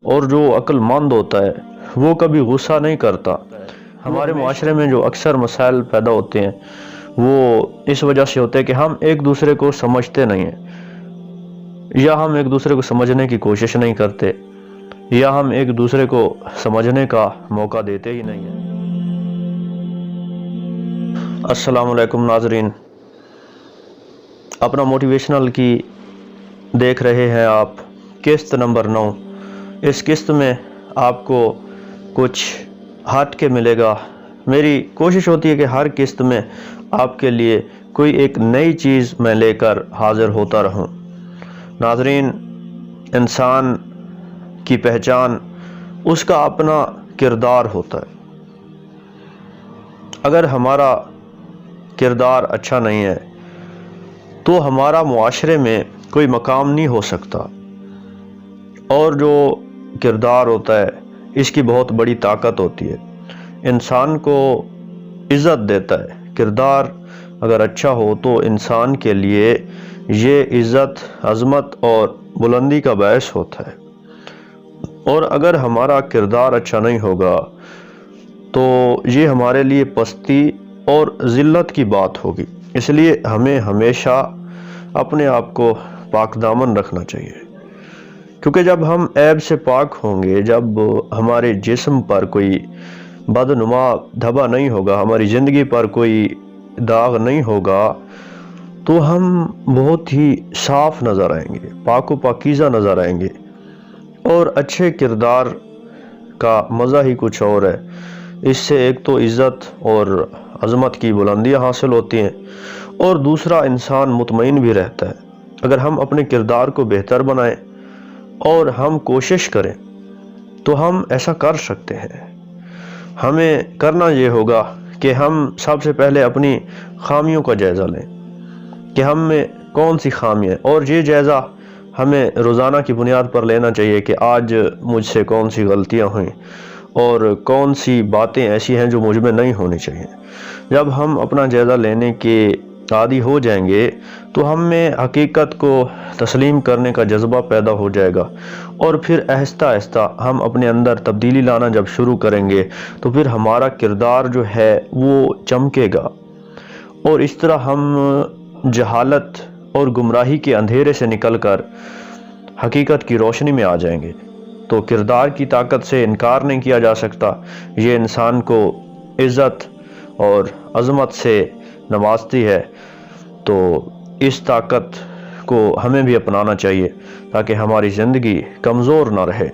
اور جو عقل مند ہوتا ہے وہ کبھی غصہ نہیں کرتا۔ ہمارے معاشرے میں جو اکثر مسائل پیدا ہوتے ہیں وہ اس وجہ سے ہوتے ہیں کہ ہم ایک دوسرے کو سمجھتے نہیں ہیں، یا ہم ایک دوسرے کو سمجھنے کی کوشش نہیں کرتے، یا ہم ایک دوسرے کو سمجھنے کا موقع دیتے ہی نہیں ہیں۔ السلام علیکم ناظرین، اپنا موٹیویشنل کی دیکھ رہے ہیں آپ، قسط نمبر 9۔ اس قسط میں آپ کو کچھ ہٹ کے ملے گا۔ میری کوشش ہوتی ہے کہ ہر قسط میں آپ کے لیے کوئی ایک نئی چیز میں لے کر حاضر ہوتا رہوں۔ ناظرین، انسان کی پہچان اس کا اپنا کردار ہوتا ہے۔ اگر ہمارا کردار اچھا نہیں ہے تو ہمارا معاشرے میں کوئی مقام نہیں ہو سکتا، اور جو کردار ہوتا ہے اس کی بہت بڑی طاقت ہوتی ہے، انسان کو عزت دیتا ہے۔ کردار اگر اچھا ہو تو انسان کے لیے یہ عزت، عظمت اور بلندی کا باعث ہوتا ہے، اور اگر ہمارا کردار اچھا نہیں ہوگا تو یہ ہمارے لیے پستی اور ذلت کی بات ہوگی۔ اس لیے ہمیں ہمیشہ اپنے آپ کو پاک دامن رکھنا چاہیے، کیونکہ جب ہم عیب سے پاک ہوں گے، جب ہمارے جسم پر کوئی بدنما دھبا نہیں ہوگا، ہماری زندگی پر کوئی داغ نہیں ہوگا، تو ہم بہت ہی صاف نظر آئیں گے، پاک و پاکیزہ نظر آئیں گے، اور اچھے کردار کا مزہ ہی کچھ اور ہے۔ اس سے ایک تو عزت اور عظمت کی بلندیاں حاصل ہوتی ہیں، اور دوسرا انسان مطمئن بھی رہتا ہے۔ اگر ہم اپنے کردار کو بہتر بنائیں اور ہم کوشش کریں تو ہم ایسا کر سکتے ہیں۔ ہمیں کرنا یہ ہوگا کہ ہم سب سے پہلے اپنی خامیوں کا جائزہ لیں کہ ہم میں کون سی خامی ہے، اور یہ جائزہ ہمیں روزانہ کی بنیاد پر لینا چاہیے کہ آج مجھ سے کون سی غلطیاں ہوئیں اور کون سی باتیں ایسی ہیں جو مجھ میں نہیں ہونی چاہیے۔ جب ہم اپنا جائزہ لینے کے عادی ہو جائیں گے تو ہم میں حقیقت کو تسلیم کرنے کا جذبہ پیدا ہو جائے گا، اور پھر آہستہ آہستہ ہم اپنے اندر تبدیلی لانا جب شروع کریں گے تو پھر ہمارا کردار جو ہے وہ چمکے گا، اور اس طرح ہم جہالت اور گمراہی کے اندھیرے سے نکل کر حقیقت کی روشنی میں آ جائیں گے۔ تو کردار کی طاقت سے انکار نہیں کیا جا سکتا، یہ انسان کو عزت اور عظمت سے نوازتی ہے، تو اس طاقت کو ہمیں بھی اپنانا چاہیے تاکہ ہماری زندگی کمزور نہ رہے۔